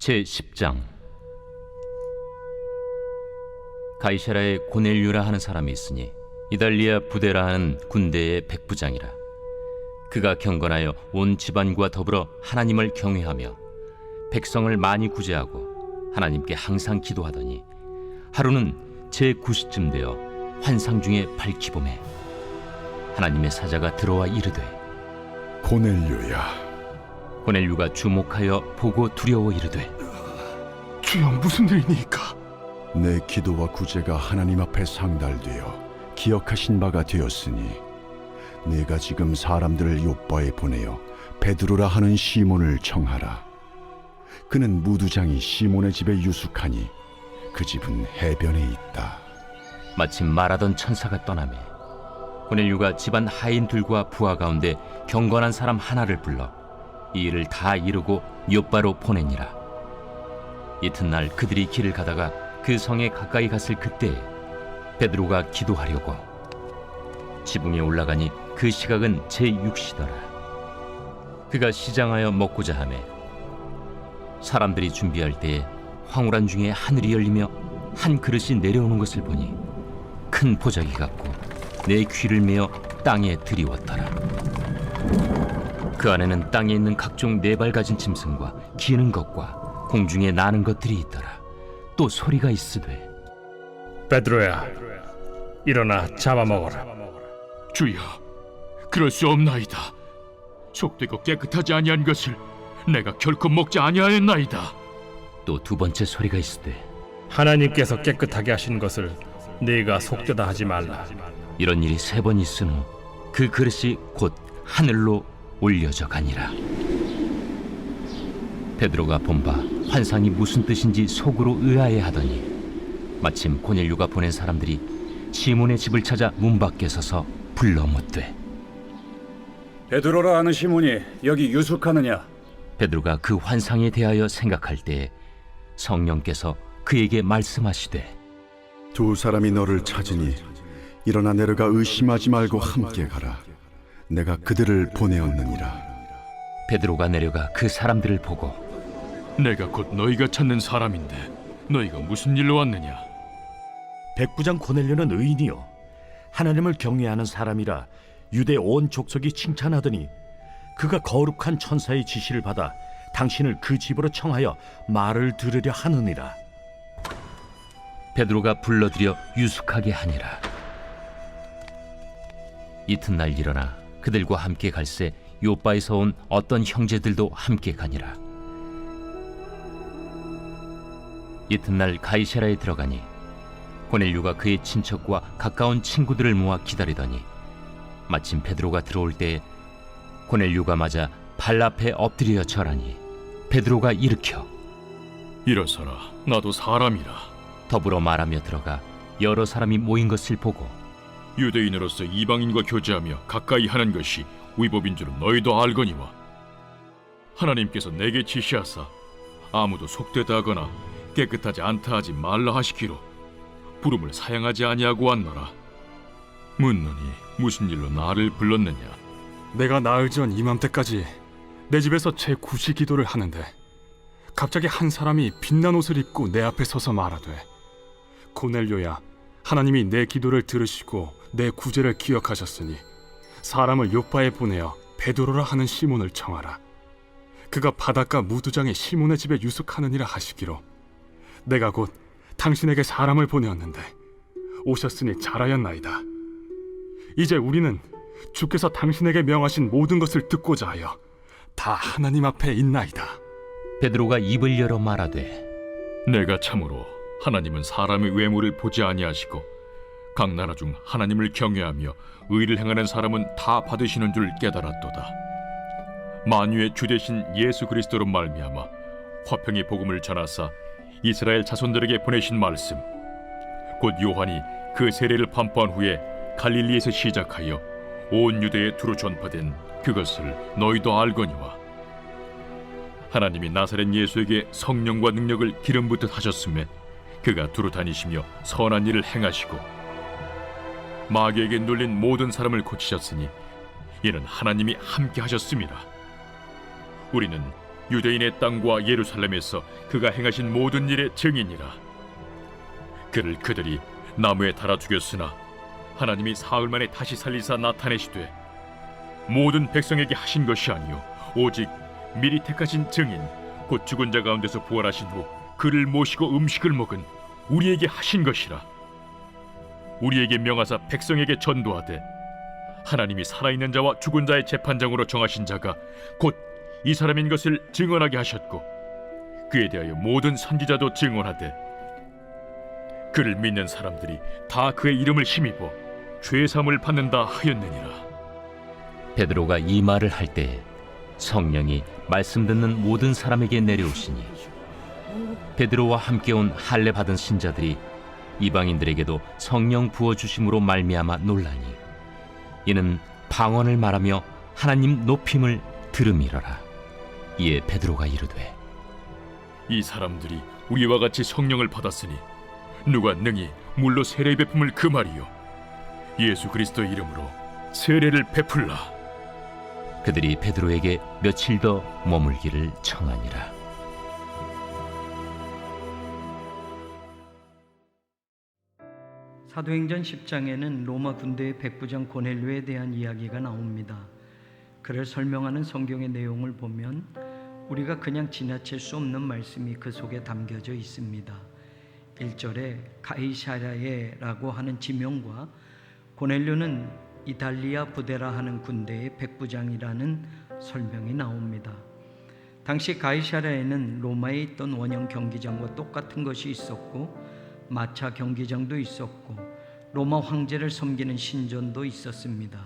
제10장. 가이사라에 고넬료라 하는 사람이 있으니 이달리아 부대라 하는 군대의 백부장이라. 그가 경건하여 온 집안과 더불어 하나님을 경외하며 백성을 많이 구제하고 하나님께 항상 기도하더니 하루는 제9시쯤 되어 환상 중에 밝히봄에 하나님의 사자가 들어와 이르되, 고넬료야. 고넬료가 주목하여 보고 두려워 이르되, 주여, 무슨 일이니까? 내 기도와 구제가 하나님 앞에 상달되어 기억하신 바가 되었으니 내가 지금 사람들을 요빠에 보내어 베드로라 하는 시몬을 청하라. 그는 무두장이 시몬의 집에 유숙하니 그 집은 해변에 있다. 마침 말하던 천사가 떠나매 고넬료가 집안 하인들과 부하 가운데 경건한 사람 하나를 불러 이 일을 다 이루고 요빠로 보내니라. 이튿날 그들이 길을 가다가 그 성에 가까이 갔을 그때에 베드로가 기도하려고 지붕에 올라가니 그 시각은 제6시더라. 그가 시장하여 먹고자 하매 사람들이 준비할 때에 황홀한 중에 하늘이 열리며 한 그릇이 내려오는 것을 보니 큰 보자기 같고 내 귀를 메어 땅에 들이웠더라. 그 안에는 땅에 있는 각종 네 발 가진 짐승과 기는 것과 공중에 나는 것들이 있더라. 또 소리가 있으되, 베드로야, 일어나 잡아먹어라. 주여, 그럴 수 없나이다. 속되고 깨끗하지 아니한 것을 내가 결코 먹지 아니하였나이다. 또 두 번째 소리가 있으되, 하나님께서 깨끗하게 하신 것을 네가 속되다 하지 말라. 이런 일이 세 번 있은 후 그 그릇이 곧 하늘로 올려져 가니라. 베드로가 본 바 환상이 무슨 뜻인지 속으로 의아해하더니 마침 고넬료가 보낸 사람들이 시몬의 집을 찾아 문 밖에 서서 불러 묻되, 베드로라 하는 시몬이 여기 유숙하느냐? 베드로가 그 환상에 대하여 생각할 때에 성령께서 그에게 말씀하시되, 두 사람이 너를 찾으니 일어나 내려가 의심하지 말고 함께 가라. 내가 그들을 보내었느니라. 베드로가 내려가 그 사람들을 보고, 내가 곧 너희가 찾는 사람인데 너희가 무슨 일로 왔느냐? 백부장 고넬료는 의인이요 하나님을 경외하는 사람이라 유대 온 족속이 칭찬하더니 그가 거룩한 천사의 지시를 받아 당신을 그 집으로 청하여 말을 들으려 하느니라. 베드로가 불러들여 유숙하게 하니라. 이튿날 일어나 그들과 함께 갈새 요빠에서 온 어떤 형제들도 함께 가니라. 이튿날 가이사라에 들어가니 고넬료가 그의 친척과 가까운 친구들을 모아 기다리더니 마침 베드로가 들어올 때에 고넬료가 맞아 발 앞에 엎드려 절하니 베드로가 일으켜 일어서라, 나도 사람이라. 더불어 말하며 들어가 여러 사람이 모인 것을 보고, 유대인으로서 이방인과 교제하며 가까이 하는 것이 위법인 줄은 너희도 알거니와 하나님께서 내게 지시하사 아무도 속되다 하거나 깨끗하지 않다 하지 말라 하시기로 부름을 사양하지 아니하고 왔노라. 묻노니 무슨 일로 나를 불렀느냐? 내가 나흘 전 이맘때까지 내 집에서 제9시 기도를 하는데 갑자기 한 사람이 빛난 옷을 입고 내 앞에 서서 말하되, 고넬료야, 하나님이 내 기도를 들으시고 내 구제를 기억하셨으니 사람을 요빠에 보내어 베드로라 하는 시몬을 청하라. 그가 바닷가 무두장의 시몬의 집에 유숙하느니라 하시기로 내가 곧 당신에게 사람을 보내었는데 오셨으니 잘하였나이다. 이제 우리는 주께서 당신에게 명하신 모든 것을 듣고자 하여 다 하나님 앞에 있나이다. 베드로가 입을 열어 말하되, 내가 참으로 하나님은 사람의 외모를 보지 아니하시고 각 나라 중 하나님을 경외하며 의를 행하는 사람은 다 받으시는 줄 깨달았도다. 만유의 주 되신 예수 그리스도로 말미암아 화평의 복음을 전하사 이스라엘 자손들에게 보내신 말씀, 곧 요한이 그 세례를 판포한 후에 갈릴리에서 시작하여 온 유대에 두루 전파된 그것을 너희도 알거니와 하나님이 나사렛 예수에게 성령과 능력을 기름 붓듯 하셨음에 그가 두루 다니시며 선한 일을 행하시고 마귀에게 눌린 모든 사람을 고치셨으니 이는 하나님이 함께 하셨음이라. 우리는 유대인의 땅과 예루살렘에서 그가 행하신 모든 일의 증인이라. 그를 그들이 나무에 달아 죽였으나 하나님이 사흘 만에 다시 살리사 나타내시되 모든 백성에게 하신 것이 아니요 오직 미리 택하신 증인 곧 죽은 자 가운데서 부활하신 후 그를 모시고 음식을 먹은 우리에게 하신 것이라. 우리에게 명하사 백성에게 전도하되 하나님이 살아있는 자와 죽은 자의 재판장으로 정하신 자가 곧 이 사람인 것을 증언하게 하셨고 그에 대하여 모든 선지자도 증언하되 그를 믿는 사람들이 다 그의 이름을 힘입어 죄사함을 받는다 하였느니라. 베드로가 이 말을 할 때에 성령이 말씀 듣는 모든 사람에게 내려오시니 베드로와 함께 온 할례 받은 신자들이 이방인들에게도 성령 부어 주심으로 말미암아 놀라니 이는 방언을 말하며 하나님 높임을 들음이러라. 이에 베드로가 이르되 이 사람들이 우리와 같이 성령을 받았으니 누가 능히 물로 세례 베품을 금하리요 예수 그리스도의 이름으로 세례를 베풀라. 그들이 베드로에게 며칠 더 머물기를 청하니라. 사도행전 10장에는 로마 군대의 백부장 고넬료에 대한 이야기가 나옵니다. 그를 설명하는 성경의 내용을 보면 우리가 그냥 지나칠 수 없는 말씀이 그 속에 담겨져 있습니다. 1절에 가이사랴에라고 하는 지명과 고넬료는 이탈리아 부대라 하는 군대의 백부장이라는 설명이 나옵니다. 당시 가이사랴에는 로마에 있던 원형 경기장과 똑같은 것이 있었고 마차 경기장도 있었고 로마 황제를 섬기는 신전도 있었습니다.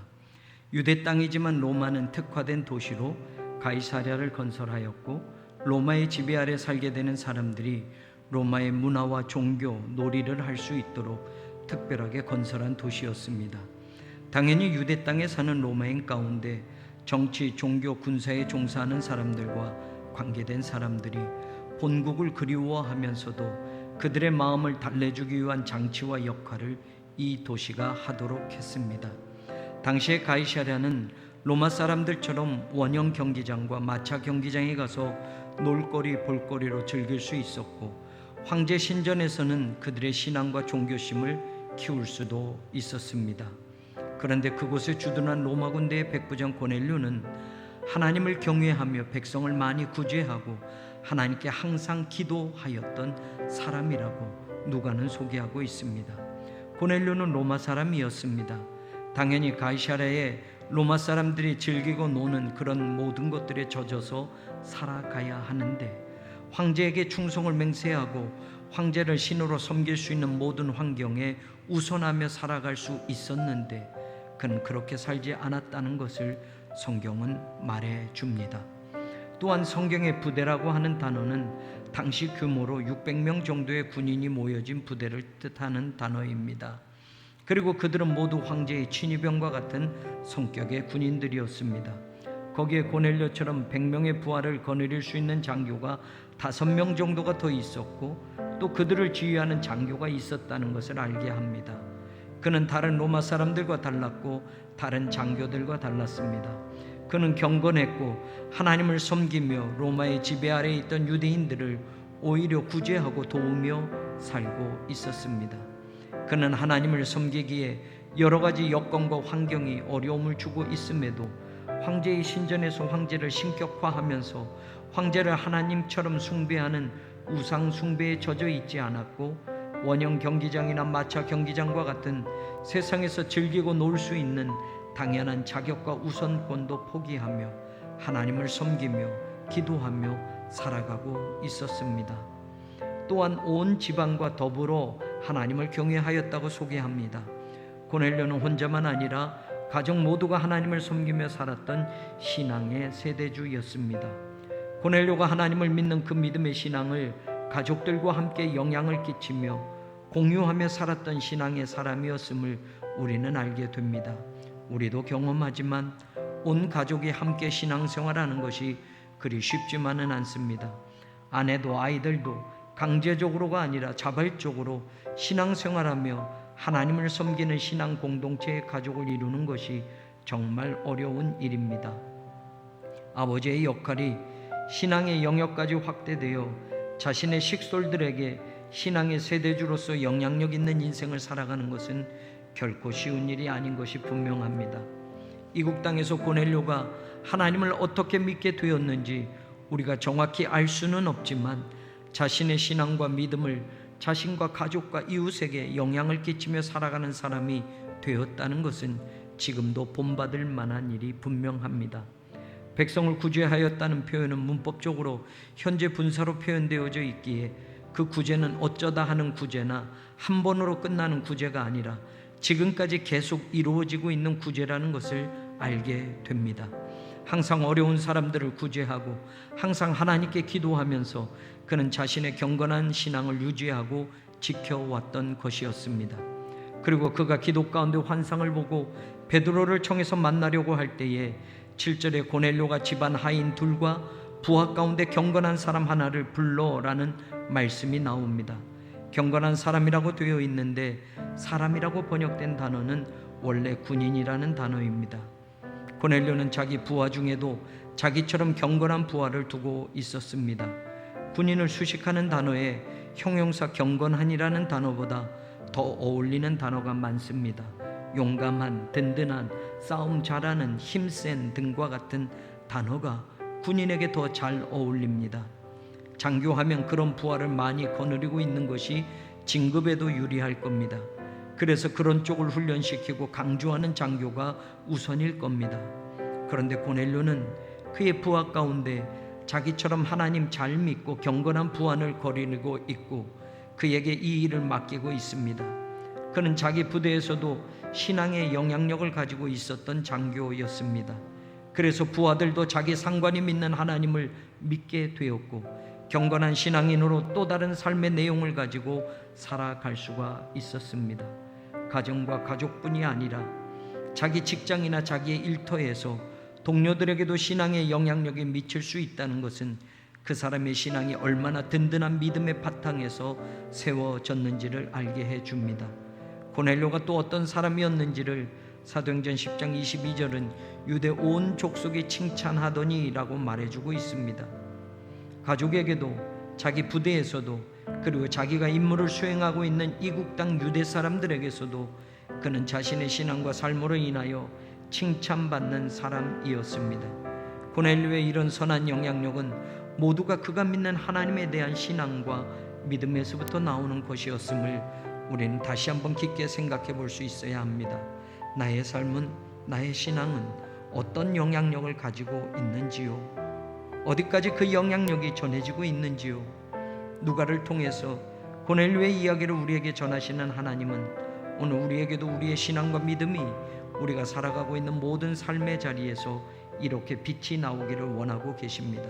유대 땅이지만 로마는 특화된 도시로 가이사랴를 건설하였고 로마의 지배 아래 살게 되는 사람들이 로마의 문화와 종교, 놀이를 할 수 있도록 특별하게 건설한 도시였습니다. 당연히 유대 땅에 사는 로마인 가운데 정치, 종교, 군사에 종사하는 사람들과 관계된 사람들이 본국을 그리워하면서도 그들의 마음을 달래주기 위한 장치와 역할을 이 도시가 하도록 했습니다. 당시의 가이사랴는 로마 사람들처럼 원형 경기장과 마차 경기장에 가서 놀거리, 볼거리로 즐길 수 있었고 황제 신전에서는 그들의 신앙과 종교심을 키울 수도 있었습니다. 그런데 그곳에 주둔한 로마 군대의 백부장 고넬료는 하나님을 경외하며 백성을 많이 구제하고 하나님께 항상 기도하였던 사람이라고 누가는 소개하고 있습니다. 고넬료는 로마 사람이었습니다. 당연히 가이사랴에 로마 사람들이 즐기고 노는 그런 모든 것들에 젖어서 살아가야 하는데 황제에게 충성을 맹세하고 황제를 신으로 섬길 수 있는 모든 환경에 우선하며 살아갈 수 있었는데 그는 그렇게 살지 않았다는 것을 성경은 말해줍니다. 또한 성경의 부대라고 하는 단어는 당시 규모로 600명 정도의 군인이 모여진 부대를 뜻하는 단어입니다. 그리고 그들은 모두 황제의 친위병과 같은 성격의 군인들이었습니다. 거기에 고넬료처럼 100명의 부하를 거느릴 수 있는 장교가 5명 정도가 더 있었고 또 그들을 지휘하는 장교가 있었다는 것을 알게 합니다. 그는 다른 로마 사람들과 달랐고 다른 장교들과 달랐습니다. 그는 경건했고 하나님을 섬기며 로마의 지배 아래에 있던 유대인들을 오히려 구제하고 도우며 살고 있었습니다. 그는 하나님을 섬기기에 여러 가지 여건과 환경이 어려움을 주고 있음에도 황제의 신전에서 황제를 신격화하면서 황제를 하나님처럼 숭배하는 우상 숭배에 젖어 있지 않았고 원형 경기장이나 마차 경기장과 같은 세상에서 즐기고 놀 수 있는 당연한 자격과 우선권도 포기하며 하나님을 섬기며 기도하며 살아가고 있었습니다. 또한 온 집안과 더불어 하나님을 경외하였다고 소개합니다. 고넬료는 혼자만 아니라 가족 모두가 하나님을 섬기며 살았던 신앙의 세대주였습니다. 고넬료가 하나님을 믿는 그 믿음의 신앙을 가족들과 함께 영향을 끼치며 공유하며 살았던 신앙의 사람이었음을 우리는 알게 됩니다. 우리도 경험하지만 온 가족이 함께 신앙생활하는 것이 그리 쉽지만은 않습니다. 아내도 아이들도 강제적으로가 아니라 자발적으로 신앙생활하며 하나님을 섬기는 신앙 공동체의 가족을 이루는 것이 정말 어려운 일입니다. 아버지의 역할이 신앙의 영역까지 확대되어 자신의 식솔들에게 신앙의 세대주로서 영향력 있는 인생을 살아가는 것은 결코 쉬운 일이 아닌 것이 분명합니다. 이국 땅에서 고넬료가 하나님을 어떻게 믿게 되었는지 우리가 정확히 알 수는 없지만 자신의 신앙과 믿음을 자신과 가족과 이웃에게 영향을 끼치며 살아가는 사람이 되었다는 것은 지금도 본받을 만한 일이 분명합니다. 백성을 구제하였다는 표현은 문법적으로 현재 분사로 표현되어져 있기에 그 구제는 어쩌다 하는 구제나 한 번으로 끝나는 구제가 아니라 지금까지 계속 이루어지고 있는 구제라는 것을 알게 됩니다. 항상 어려운 사람들을 구제하고 항상 하나님께 기도하면서 그는 자신의 경건한 신앙을 유지하고 지켜왔던 것이었습니다. 그리고 그가 기도 가운데 환상을 보고 베드로를 청해서 만나려고 할 때에 7절에 고넬료가 집안 하인 둘과 부하 가운데 경건한 사람 하나를 불러라는 말씀이 나옵니다. 경건한 사람이라고 되어 있는데 사람이라고 번역된 단어는 원래 군인이라는 단어입니다. 고넬료는 자기 부하 중에도 자기처럼 경건한 부하를 두고 있었습니다. 군인을 수식하는 단어에 형용사 경건한이라는 단어보다 더 어울리는 단어가 많습니다. 용감한, 든든한, 싸움 잘하는, 힘센 등과 같은 단어가 군인에게 더 잘 어울립니다. 장교하면 그런 부하를 많이 거느리고 있는 것이 진급에도 유리할 겁니다. 그래서 그런 쪽을 훈련시키고 강조하는 장교가 우선일 겁니다. 그런데 고넬료는 그의 부하 가운데 자기처럼 하나님 잘 믿고 경건한 부하를 거느리고 있고 그에게 이 일을 맡기고 있습니다. 그는 자기 부대에서도 신앙의 영향력을 가지고 있었던 장교였습니다. 그래서 부하들도 자기 상관이 믿는 하나님을 믿게 되었고 경건한 신앙인으로 또 다른 삶의 내용을 가지고 살아갈 수가 있었습니다. 가정과 가족뿐이 아니라 자기 직장이나 자기의 일터에서 동료들에게도 신앙의 영향력이 미칠 수 있다는 것은 그 사람의 신앙이 얼마나 든든한 믿음의 바탕에서 세워졌는지를 알게 해줍니다. 고넬료가 또 어떤 사람이었는지를 사도행전 10장 22절은 유대 온 족속이 칭찬하더니 라고 말해주고 있습니다. 가족에게도 자기 부대에서도 그리고 자기가 임무를 수행하고 있는 이국 땅 유대 사람들에게서도 그는 자신의 신앙과 삶으로 인하여 칭찬받는 사람이었습니다. 고넬료의 이런 선한 영향력은 모두가 그가 믿는 하나님에 대한 신앙과 믿음에서부터 나오는 것이었음을 우리는 다시 한번 깊게 생각해 볼 수 있어야 합니다. 나의 삶은, 나의 신앙은 어떤 영향력을 가지고 있는지요? 어디까지 그 영향력이 전해지고 있는지요? 누가를 통해서 고넬료의 이야기를 우리에게 전하시는 하나님은 오늘 우리에게도 우리의 신앙과 믿음이 우리가 살아가고 있는 모든 삶의 자리에서 이렇게 빛이 나오기를 원하고 계십니다.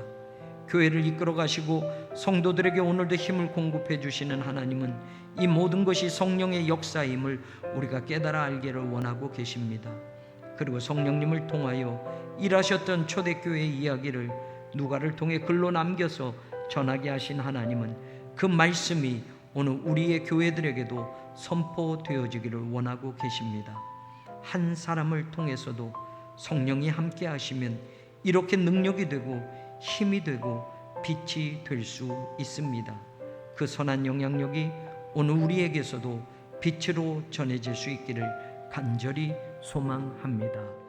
교회를 이끌어 가시고 성도들에게 오늘도 힘을 공급해 주시는 하나님은 이 모든 것이 성령의 역사임을 우리가 깨달아 알기를 원하고 계십니다. 그리고 성령님을 통하여 일하셨던 초대교회의 이야기를 누가를 통해 글로 남겨서 전하게 하신 하나님은 그 말씀이 오늘 우리의 교회들에게도 선포되어지기를 원하고 계십니다. 한 사람을 통해서도 성령이 함께 하시면 이렇게 능력이 되고 힘이 되고 빛이 될 수 있습니다. 그 선한 영향력이 오늘 우리에게서도 빛으로 전해질 수 있기를 간절히 소망합니다.